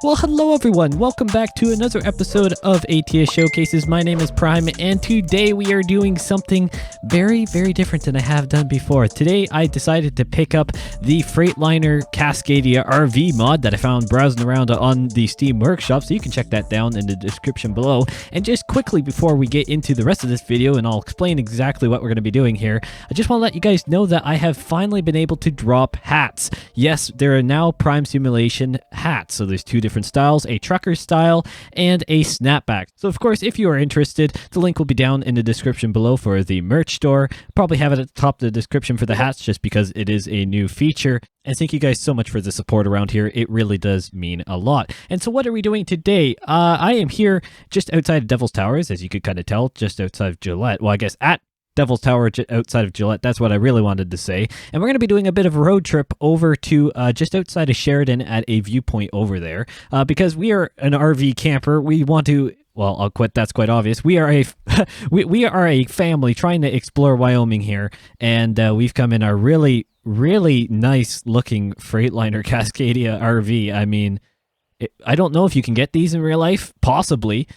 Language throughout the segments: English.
Well, hello everyone. Welcome back to another episode of ATS Showcases. My name is Prime, and today we are doing something very, very different than I have done before. Today, I decided to pick up the Freightliner Cascadia RV mod that I found browsing around on the Steam Workshop, so you can check that down in the description below. And just quickly before we get into the rest of this video, and I'll explain exactly what we're going to be doing here, I just want to let you guys know that I have finally been able to drop hats. Yes, there are now Prime Simulation hats, so there's two different styles, a trucker style and a snapback. So of course, if you are interested, the link will be down in the description below for the merch store. Probably have it at the top of the description for the hats just because it is a new feature. And thank you guys so much for the support around here. It really does mean a lot. And so what are we doing today? I am here just outside of Devil's Towers, as you could kind of tell, just outside of Gillette. Well, I guess at Devil's Tower outside of Gillette. That's what I really wanted to say. And we're going to be doing a bit of a road trip over to just outside of Sheridan at a viewpoint over there. Because we are an RV camper, we want to... Well, I'll quit. That's quite obvious. We are a we are a family trying to explore Wyoming here, and we've come in our really, really nice looking Freightliner Cascadia RV. I mean, I don't know if you can get these in real life. Possibly.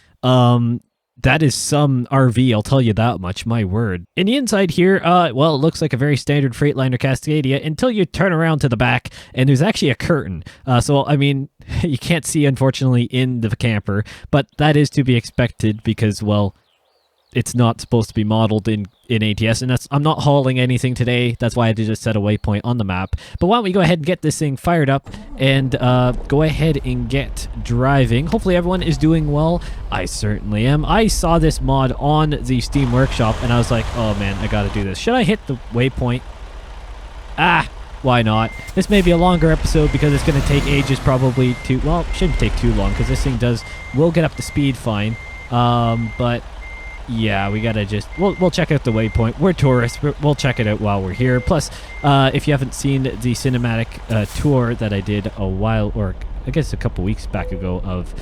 That is some RV, I'll tell you that much, my word. In the inside here, well, it looks like a very standard Freightliner Cascadia until you turn around to the back, and there's actually a curtain. So, I mean, you can't see, unfortunately, in the camper, but that is to be expected because, well, it's not supposed to be modeled in ATS, and I'm not hauling anything today. That's why I did just set a waypoint on the map. But why don't we go ahead and get this thing fired up and go ahead and get driving. Hopefully everyone is doing well. I certainly am. I saw this mod on the Steam Workshop, and I was like, oh man, I gotta do this. Should I hit the waypoint? Ah, why not? This may be a longer episode because it's going to take ages probably to... Well, it shouldn't take too long because this thing will get up to speed fine. But... yeah, we gotta just... We'll check out the waypoint. We're tourists. We'll check it out while we're here. Plus, if you haven't seen the cinematic tour that I did a while, or I guess a couple weeks back ago of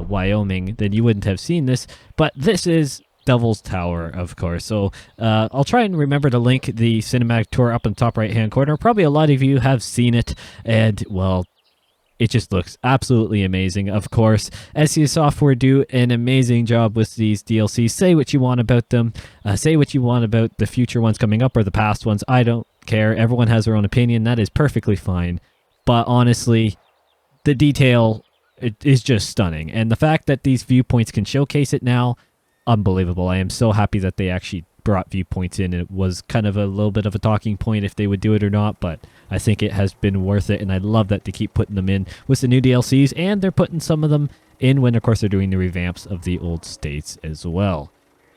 Wyoming, then you wouldn't have seen this. But this is Devil's Tower, of course. So I'll try and remember to link the cinematic tour up in the top right-hand corner. Probably a lot of you have seen it, and, well... it just looks absolutely amazing. Of course, SC Software do an amazing job with these DLCs. Say what you want about them. Say what you want about the future ones coming up or the past ones. I don't care. Everyone has their own opinion. That is perfectly fine. But honestly, the detail is just stunning. And the fact that these viewpoints can showcase it now, unbelievable. I am so happy that they actually brought viewpoints in. It was kind of a little bit of a talking point if they would do it or not, but I think it has been worth it, and I love that they keep putting them in with the new DLCs, and they're putting some of them in when, of course, they're doing the revamps of the old states as well.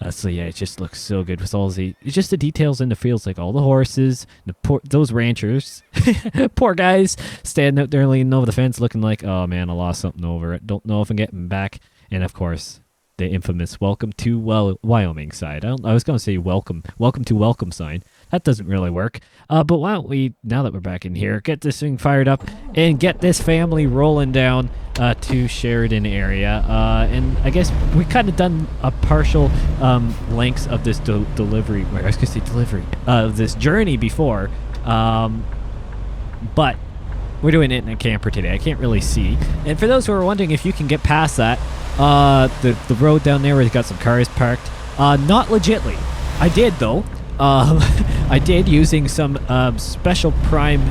So yeah, it just looks so good with all just the details in the fields, like all the horses, those ranchers, poor guys standing out there leaning over the fence looking like, oh man, I lost something over it. Don't know if I'm getting back. And of course, the infamous welcome to Wyoming side. I was going to say welcome to welcome sign. That doesn't really work. But why don't we, now that we're back in here, get this thing fired up and get this family rolling down to Sheridan area. And I guess we kind of done a partial lengths of this delivery. I was going to say delivery. This journey before. But we're doing it in a camper today. I can't really see. And for those who are wondering if you can get past that, the road down there where they've got some cars parked, not legitly. I did though. I did using some special Prime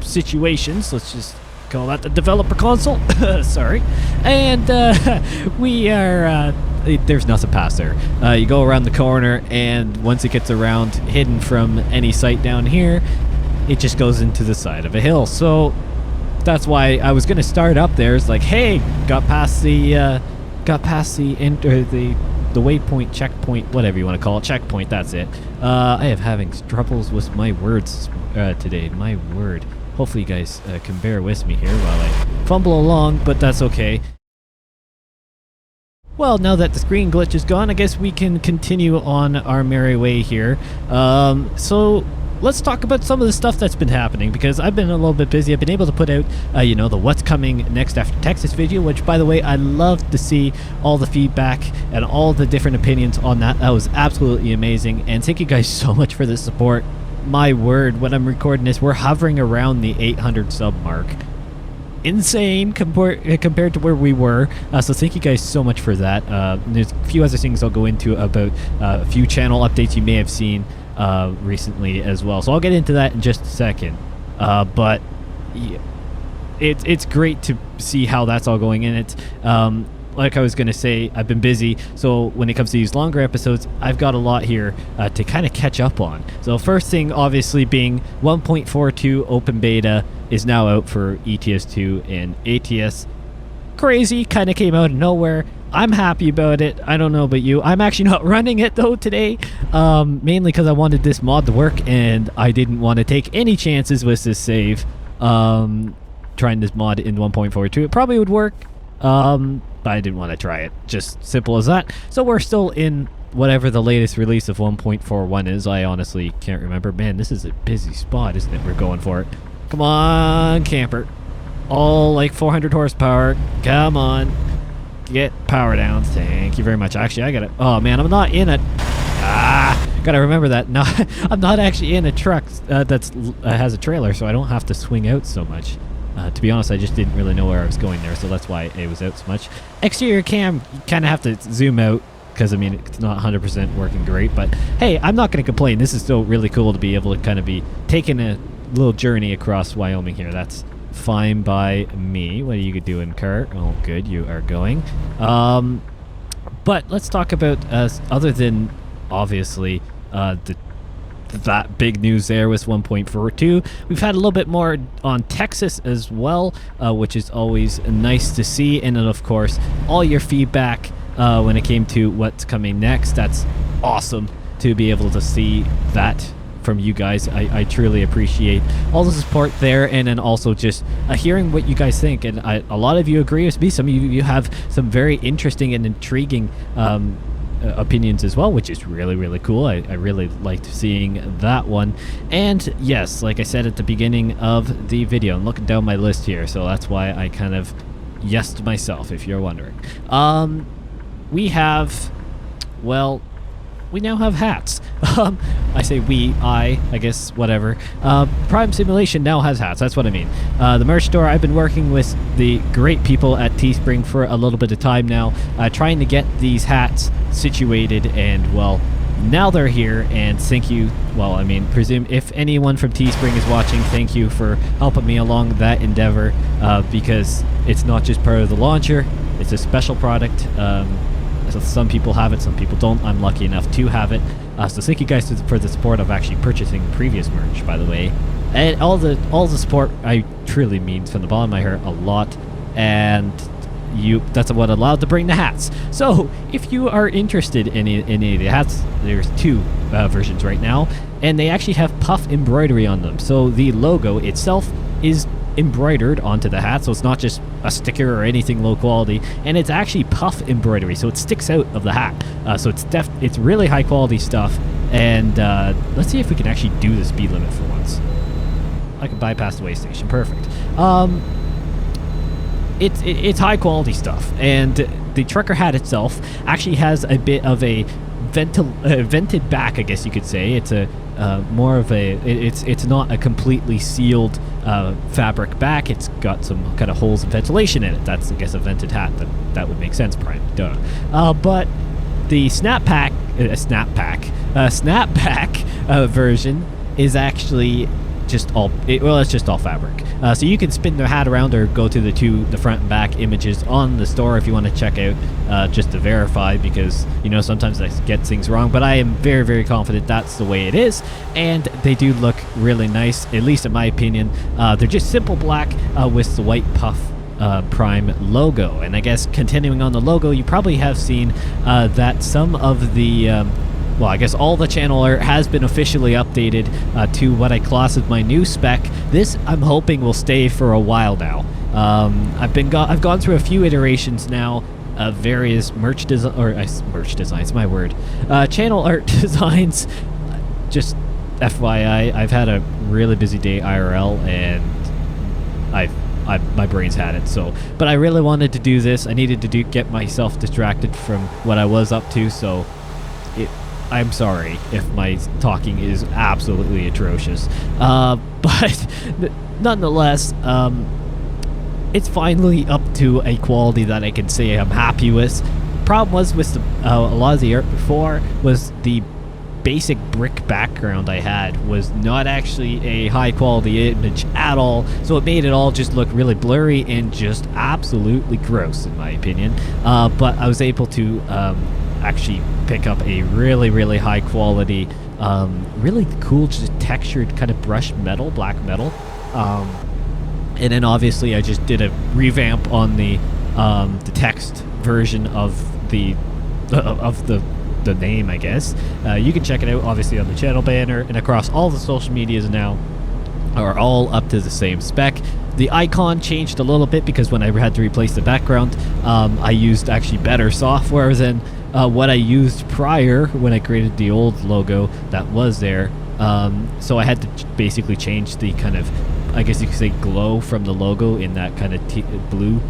situations. Let's just call that the developer console. Sorry. And we are... there's nothing past there. You go around the corner, and once it gets around, hidden from any sight down here, it just goes into the side of a hill. So that's why I was going to start up there. It's like, hey, got past the waypoint, checkpoint, whatever you want to call it, checkpoint, that's it. I am having troubles with my words today, my word. Hopefully you guys can bear with me here while I fumble along, but that's okay. Well, now that the screen glitch is gone, I guess we can continue on our merry way here. So let's talk about some of the stuff that's been happening, because I've been a little bit busy. I've been able to put out, you know, the what's coming next after Texas video, which, by the way, I love to see all the feedback and all the different opinions on that. That was absolutely amazing, and thank you guys so much for the support. My word, when I'm recording this, we're hovering around the 800 sub mark. insane compared to where we were. So thank you guys so much for that. There's a few other things I'll go into about a few channel updates you may have seen recently as well. So I'll get into that in just a second. But yeah, it's great to see how that's all going in. It's like I was going to say, I've been busy, so when it comes to these longer episodes, I've got a lot here to kind of catch up on. So first thing, obviously, being 1.42 open beta is now out for ETS2 and ATS. Crazy, kind of came out of nowhere. I'm happy about it. I don't know about you. I'm actually not running it, though, today, mainly because I wanted this mod to work, and I didn't want to take any chances with this save. Trying this mod in 1.42, it probably would work. But I didn't want to try it. Just simple as that. So we're still in whatever the latest release of 1.41 is. I honestly can't remember. Man, this is a busy spot, isn't it? We're going for it. Come on, camper. All like 400 horsepower. Come on. Get power down. Thank you very much. Actually, I gotta... Oh, man, I'm not in it. Gotta remember that. No, I'm not actually in a truck that's has a trailer, so I don't have to swing out so much. To be honest, I just didn't really know where I was going there, so that's why it was out so much. Exterior cam, you kind of have to zoom out, because, I mean, it's not 100% working great, but hey, I'm not going to complain. This is still really cool to be able to kind of be taking a little journey across Wyoming here. That's fine by me. What are you doing, Kurt? Oh, good, you are going. But let's talk about, other than, obviously, that big news there with 1.42. We've had a little bit more on Texas as well, which is always nice to see. And then, of course, all your feedback when it came to what's coming next. That's awesome to be able to see that from you guys. I truly appreciate all the support there, and then also just hearing what you guys think. And a lot of you agree with me. Some of you have some very interesting and intriguing opinions as well, which is really, really cool. I really liked seeing that one. And yes, like I said at the beginning of the video, I'm looking down my list here, so that's why I kind of yesed myself, if you're wondering. We have, well, we now have hats. I say we, I guess, whatever. Prime Simulation now has hats, that's what I mean. The merch store, I've been working with the great people at Teespring for a little bit of time now, trying to get these hats situated, and, well, now they're here, and thank you. Well, I mean, presume if anyone from Teespring is watching, thank you for helping me along that endeavor, because it's not just part of the launcher, it's a special product. So some people have it, some people don't. I'm lucky enough to have it. So thank you guys for the support of actually purchasing previous merch, by the way. And all the support, I truly mean from the bottom of my heart, a lot. And that's what allowed to bring the hats. So if you are interested in any of the hats, there's two versions right now, and they actually have puff embroidery on them. So the logo itself is embroidered onto the hat, so it's not just a sticker or anything low quality, and it's actually puff embroidery, so it sticks out of the hat. So it's really high quality stuff. And let's see if we can actually do the speed limit for once. I can bypass the way station. Perfect. It's high quality stuff, and the trucker hat itself actually has a bit of a vented back, I guess you could say. It's a more of a it's not a completely sealed fabric back. It's got some kind of holes and ventilation in it. That's, I guess, a vented hat. That would make sense, Prime. Duh. But the snapback version is actually just it's just all fabric. So you can spin the hat around or go to the front and back images on the store if you want to check out, just to verify, because, you know, sometimes I get things wrong, but I am very, very confident that's the way it is, and they do look really nice, at least in my opinion. They're just simple black with the white puff Prime logo. And I guess continuing on the logo, you probably have seen that some of the well, I guess all the channel art has been officially updated to what I class as my new spec. This, I'm hoping, will stay for a while now. I've gone through a few iterations now of various merch designs, my word. Channel art designs. Just FYI, I've had a really busy day IRL, and my brain's had it. So, but I really wanted to do this. I needed to get myself distracted from what I was up to. So, I'm sorry if my talking is absolutely atrocious, but nonetheless, it's finally up to a quality that I can say I'm happy with. Problem was with a lot of the art before was the basic brick background I had was not actually a high quality image at all, so it made it all just look really blurry and just absolutely gross in my opinion. But I was able to actually pick up a really high quality, really cool, just textured kind of brushed metal, black metal. And then obviously I just did a revamp on the text version of the name, I guess. You can check it out obviously on the channel banner, and across all the social medias now are all up to the same spec. The icon changed a little bit because when I had to replace the background, I used actually better software than what I used prior when I created the old logo that was there. So I had to basically change the kind of, I guess you could say, glow from the logo in that kind of blue,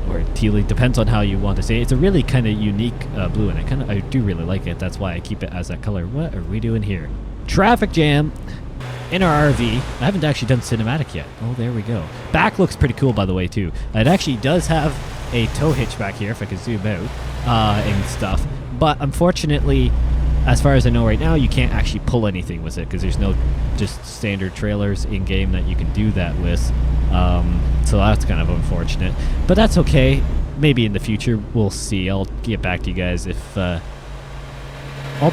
or tealy, depends on how you want to say it. It's a really kind of unique blue, and I do really like it. That's why I keep it as that color. What are we doing here? Traffic jam in our RV. I haven't actually done cinematic yet. Oh, there we go. Back looks pretty cool, by the way, too. It actually does have a tow hitch back here, if I can zoom out, and stuff. But unfortunately, as far as I know right now, you can't actually pull anything with it because there's no just standard trailers in game that you can do that with. So that's kind of unfortunate, but that's okay. Maybe in the future we'll see. I'll get back to you guys if I'll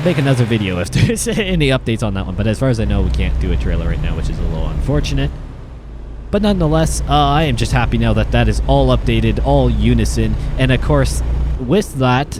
make another video if there's any updates on that one. But as far as I know, we can't do a trailer right now, which is a little unfortunate. But nonetheless, I am just happy now that that is all updated, all unison. And of course, with that,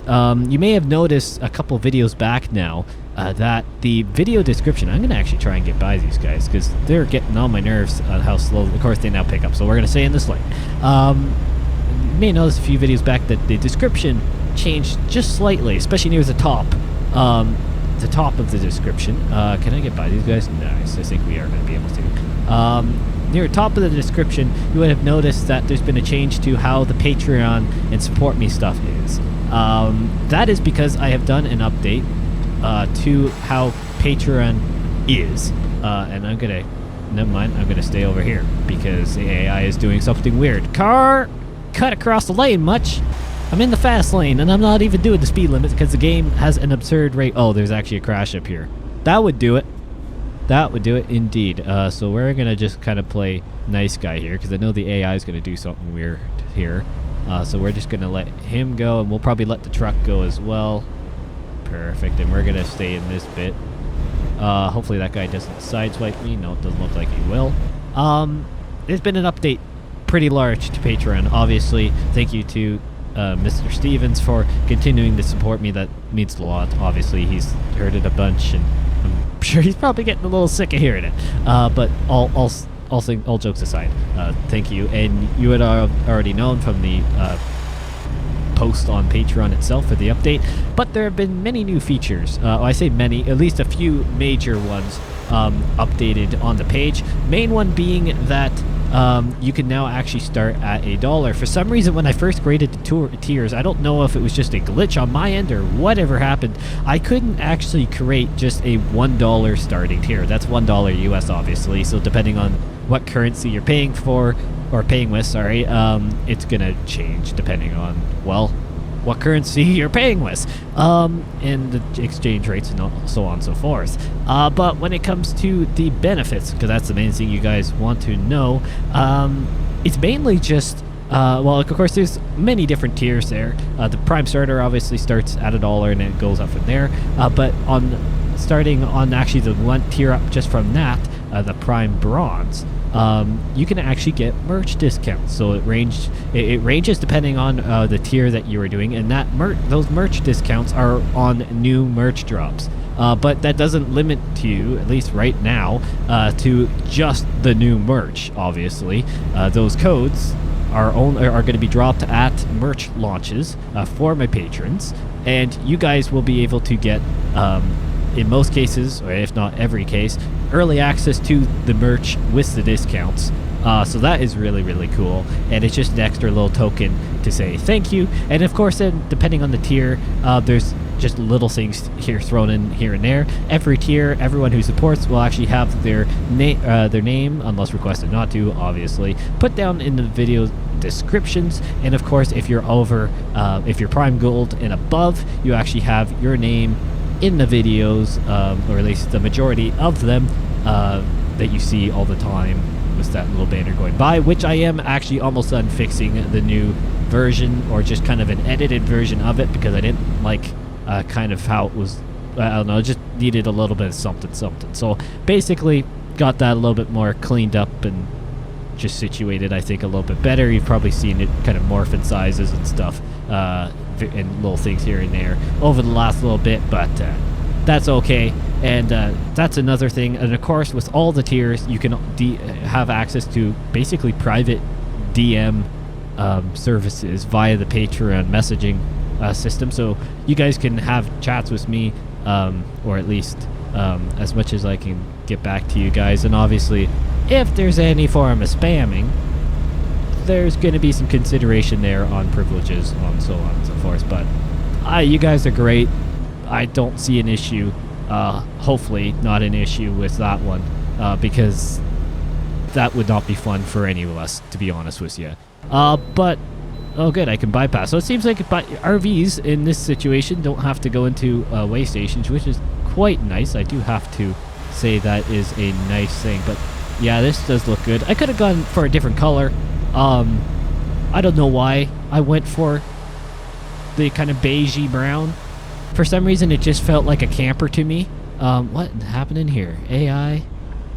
you may have noticed a couple videos back now that the video description, I'm going to actually try and get by these guys because they're getting on my nerves on how slow, of course, they now pick up. So we're going to stay in this lane. You may notice a few videos back that the description changed just slightly, especially near the top. The top of the description. Can I get by these guys? Nice. I think we are going to be able to. Near the top of the description, you would have noticed that there's been a change to how the Patreon and support me stuff is. That is because I have done an update to how Patreon is. And I'm going to, never mind, I'm going to stay over here because the AI is doing something weird. Car, cut across the lane much. I'm in the fast lane and I'm not even doing the speed limit because the game has an absurd rate. Oh, there's actually a crash up here. That would do it. That would do it indeed. So we're going to just kind of play nice guy here because I know the AI is going to do something weird here. So we're just going to let him go, and we'll probably let the truck go as well. Perfect. And we're going to stay in this bit. Hopefully that guy doesn't sideswipe me. No, it doesn't look like he will. There's been an update pretty large to Patreon. Obviously, thank you to Mr. Stevens for continuing to support me. That means a lot. Obviously, he's heard it a bunch, and I'm sure he's probably getting a little sick of hearing it. But all jokes aside, thank you. And you had already known from the post on Patreon itself for the update, but there have been many new features. I say many, at least a few major ones updated on the page. Main one being that you can now actually start at $1. For some reason, when I first graded the tiers, I don't know if it was just a glitch on my end or whatever happened, I couldn't actually create just a $1 starting tier. That's $1 US, obviously, so depending on what currency you're paying for, or paying with, sorry, it's gonna change depending on, well, what currency you're paying with, and the exchange rates and so on and so forth. But when it comes to the benefits, because that's the main thing you guys want to know, it's mainly just, well, of course, there's many different tiers there. The Prime Starter obviously starts at $1 and it goes up from there. But starting on actually the one tier up just from that, the Prime Bronze, you can actually get merch discounts. So it ranges depending on the tier that you are doing, and those merch discounts are on new merch drops. But that doesn't limit to you, at least right now, to just the new merch. Obviously, those codes are going to be dropped at merch launches for my patrons, and you guys will be able to get, in most cases, or if not every case, early access to the merch with the discounts. So that is really, really cool, and it's just an extra little token to say thank you. And of course, then depending on the tier, there's just little things here thrown in here and there. Every tier, everyone who supports will actually have their name, unless requested not to, obviously, put down in the video descriptions. And of course, if you're over, if you're Prime Gold and above, you actually have your name in the videos, or at least the majority of them that you see all the time with that little banner going by, which I am actually almost done fixing the new version, or just kind of an edited version of it, because I didn't like kind of how it was. I don't know, it just needed a little bit of something. So basically got that a little bit more cleaned up and just situated, I think, a little bit better. You've probably seen it kind of morph in sizes and stuff, and little things here and there over the last little bit, but that's okay. And that's another thing. And of course, with all the tiers, you can have access to basically private DM services via the Patreon messaging system. So you guys can have chats with me, or at least as much as I can get back to you guys. And obviously, if there's any form of spamming, there's going to be some consideration there on privileges, on so on and so forth. But you guys are great. I don't see an issue, hopefully not an issue with that one, because that would not be fun for any of us, to be honest with you. But, oh good, I can bypass. So it seems like RVs in this situation don't have to go into way stations, which is quite nice. I do have to say that is a nice thing. But yeah, this does look good. I could have gone for a different color. I don't know why I went for the kind of beigey brown. For some reason, it just felt like a camper to me. What happened in here? AI?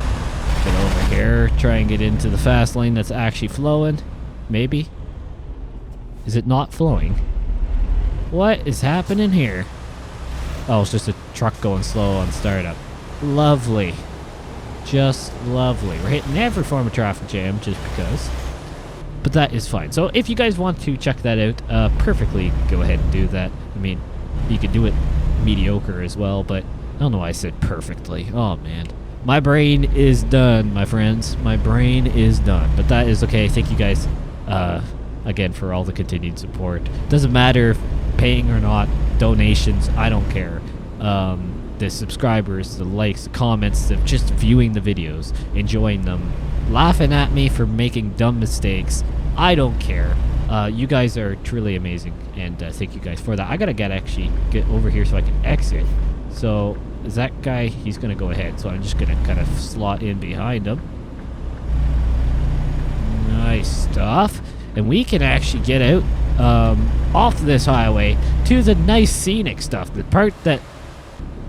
Get over here, try and get into the fast lane that's actually flowing. Maybe? Is it not flowing? What is happening here? Oh, it's just a truck going slow on startup. Lovely. Just lovely. We're hitting every form of traffic jam just because. But that is fine. So if you guys want to check that out, perfectly go ahead and do that. I mean, you could do it mediocre as well, but I don't know why I said perfectly. Oh, man. My brain is done, my friends. My brain is done. But that is okay. Thank you guys, again, for all the continued support. Doesn't matter if paying or not, donations, I don't care. The subscribers, the likes, the comments, the just viewing the videos, enjoying them, laughing at me for making dumb mistakes. I don't care. You guys are truly amazing, and thank you guys for that. I gotta get over here so I can exit. So is that guy? He's gonna go ahead. So I'm just gonna kind of slot in behind him. Nice stuff. And we can actually get out off this highway to the nice scenic stuff. The part that,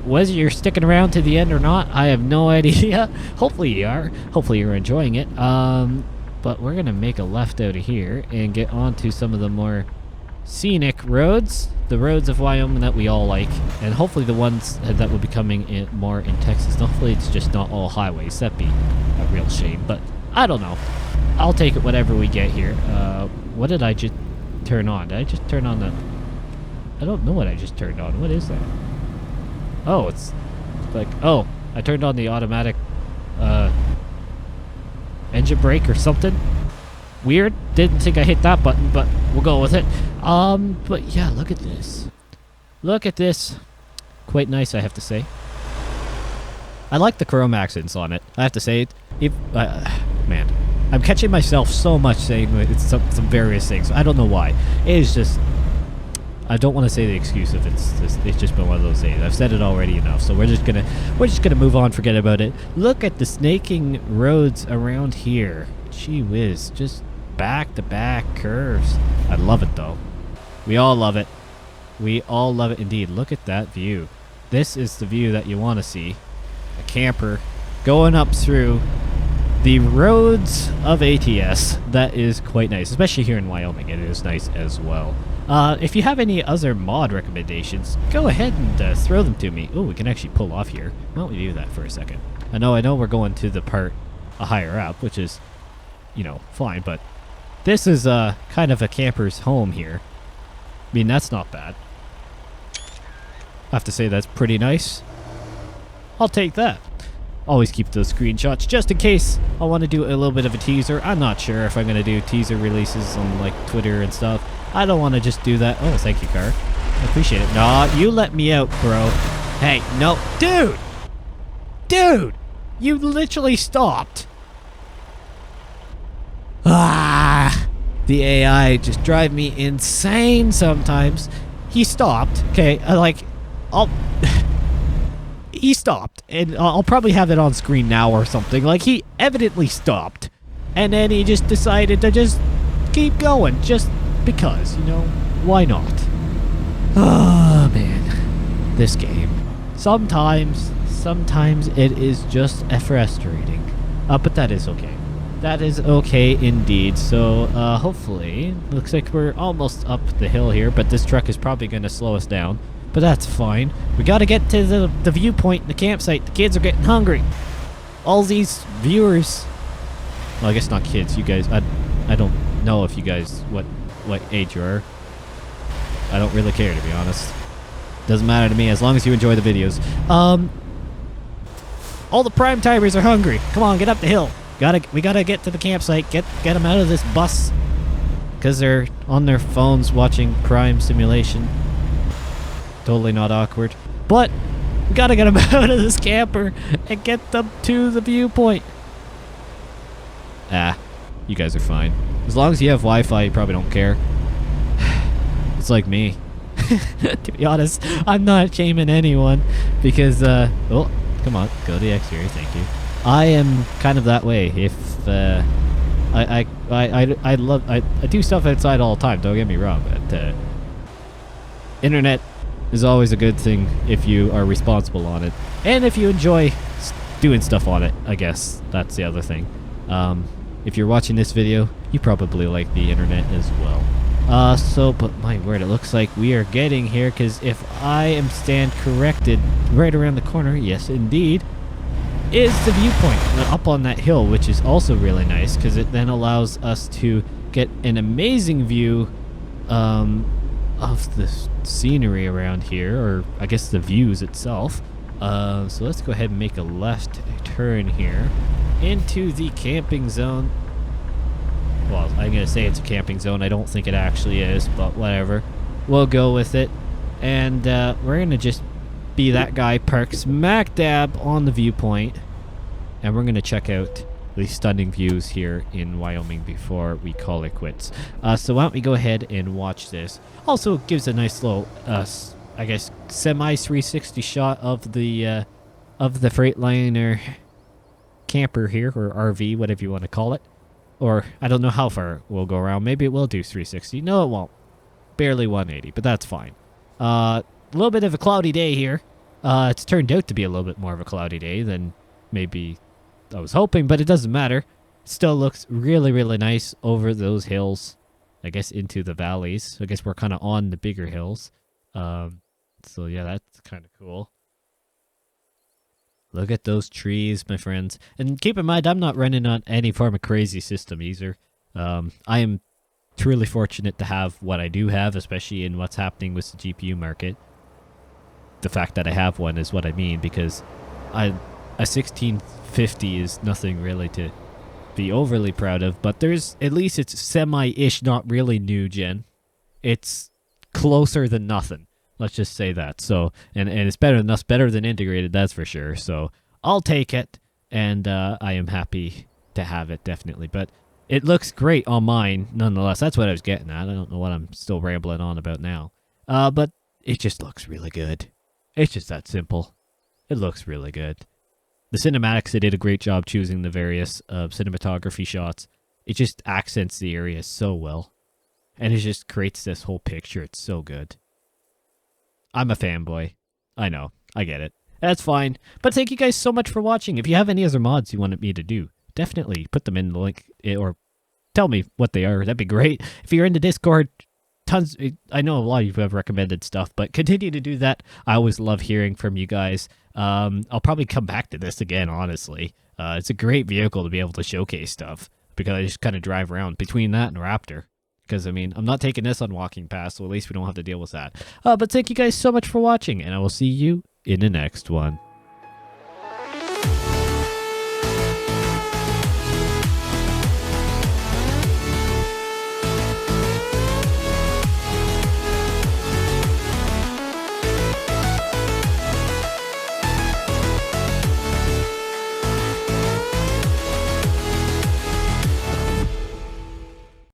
whether you're sticking around to the end or not, I have no idea. Hopefully you are. Hopefully you're enjoying it. But we're going to make a left out of here and get onto some of the more scenic roads. The roads of Wyoming that we all like. And hopefully the ones that will be coming in more in Texas. Hopefully it's just not all highways. That'd be a real shame. But I don't know. I'll take it whatever we get here. What did I just turn on? Did I just turn on the... I don't know what I just turned on. What is that? Oh, it's like... Oh, I turned on the automatic... engine brake or something. Weird. Didn't think I hit that button, but we'll go with it. But yeah, look at this. Look at this. Quite nice, I have to say. I like the chrome accents on it. I have to say, man, I'm catching myself so much saying it's some various things. I don't know why. It is just... I don't want to say the excuse if it's just been one of those days. I've said it already enough, so we're just gonna move on, forget about it. Look at the snaking roads around here. Gee whiz, just back-to-back curves. I love it though. We all love it. We all love it indeed. Look at that view. This is the view that you want to see. A camper going up through the roads of ATS. That is quite nice, especially here in Wyoming. It is nice as well. If you have any other mod recommendations, go ahead and throw them to me. Oh, we can actually pull off here. Why don't we do that for a second? I know we're going to the part higher up, which is, you know, fine, but this is kind of a camper's home here. I mean, that's not bad. I have to say that's pretty nice. I'll take that. Always keep those screenshots just in case I want to do a little bit of a teaser. I'm not sure if I'm going to do teaser releases on like Twitter and stuff. I don't want to just do that. Oh, thank you, car. I appreciate it. No, you let me out, bro. Hey, no. Dude! Dude! You literally stopped. Ah! The AI just drive me insane sometimes. He stopped. Okay, he stopped. And I'll probably have it on screen now or something. Like, he evidently stopped. And then he just decided to just keep going. Just because, you know? Why not? Oh, man. This game. Sometimes it is just frustrating. But that is okay. That is okay indeed. So, hopefully, looks like we're almost up the hill here, but this truck is probably going to slow us down. But that's fine. We got to get to the viewpoint, the campsite. The kids are getting hungry. All these viewers... Well, I guess not kids. You guys... I don't know if you guys... What age you are. I don't really care, to be honest. Doesn't matter to me as long as you enjoy the videos. All the prime timers are hungry. Come on, get up the hill. We gotta get to the campsite. Get them out of this bus. Because they're on their phones watching Crime Simulation. Totally not awkward. But we gotta get them out of this camper and get them to the viewpoint. Ah, you guys are fine. As long as you have Wi-Fi, you probably don't care. It's like me. To be honest, I'm not shaming anyone because, oh, come on, go to the exterior, thank you. I am kind of that way. If, I do stuff outside all the time, don't get me wrong, but, internet is always a good thing if you are responsible on it. And if you enjoy doing stuff on it, I guess. That's the other thing. If you're watching this video, you probably like the internet as well. But my word, it looks like we are getting here, because if I am stand corrected, right around the corner, yes indeed, is the viewpoint up on that hill, which is also really nice, because it then allows us to get an amazing view of the scenery around here, or I guess the views itself. So let's go ahead and make a left turn here into the camping zone. Well, I'm going to say it's a camping zone. I don't think it actually is, but whatever. We'll go with it. And we're going to just be that guy parked smack dab on the viewpoint. And we're going to check out the stunning views here in Wyoming before we call it quits. So why don't we go ahead and watch this. Also, it gives a nice little, I guess, semi-360 shot of the Freightliner camper here, or RV, whatever you want to call it. Or, I don't know how far we'll go around. Maybe it will do 360. No, it won't. Barely 180, but that's fine. A little bit of a cloudy day here. It's turned out to be a little bit more of a cloudy day than maybe I was hoping, but it doesn't matter. Still looks really, really nice over those hills. I guess into the valleys. I guess we're kind of on the bigger hills. So yeah, that's kind of cool. Look at those trees, my friends. And keep in mind, I'm not running on any form of crazy system either. I am truly fortunate to have what I do have, especially in what's happening with the GPU market. The fact that I have one is what I mean, because a 1650 is nothing really to be overly proud of, but there's, at least it's semi-ish, not really new gen. It's closer than nothing. Let's just say that. So, and it's better than us, better than integrated, that's for sure. So I'll take it, and I am happy to have it, definitely. But it looks great on mine, nonetheless. That's what I was getting at. I don't know what I'm still rambling on about now. But it just looks really good. It's just that simple. It looks really good. The cinematics, they did a great job choosing the various cinematography shots. It just accents the area so well. And it just creates this whole picture. It's so good. I'm a fanboy. I know. I get it. That's fine. But thank you guys so much for watching. If you have any other mods you wanted me to do, definitely put them in the link, or tell me what they are. That'd be great. If you're in the Discord, tons. I know a lot of you have recommended stuff, but continue to do that. I always love hearing from you guys. I'll probably come back to this again, honestly. It's a great vehicle to be able to showcase stuff, because I just kind of drive around between that and Raptor. Because, I mean, I'm not taking this on Walking Pass, so at least we don't have to deal with that. But thank you guys so much for watching, and I will see you in the next one.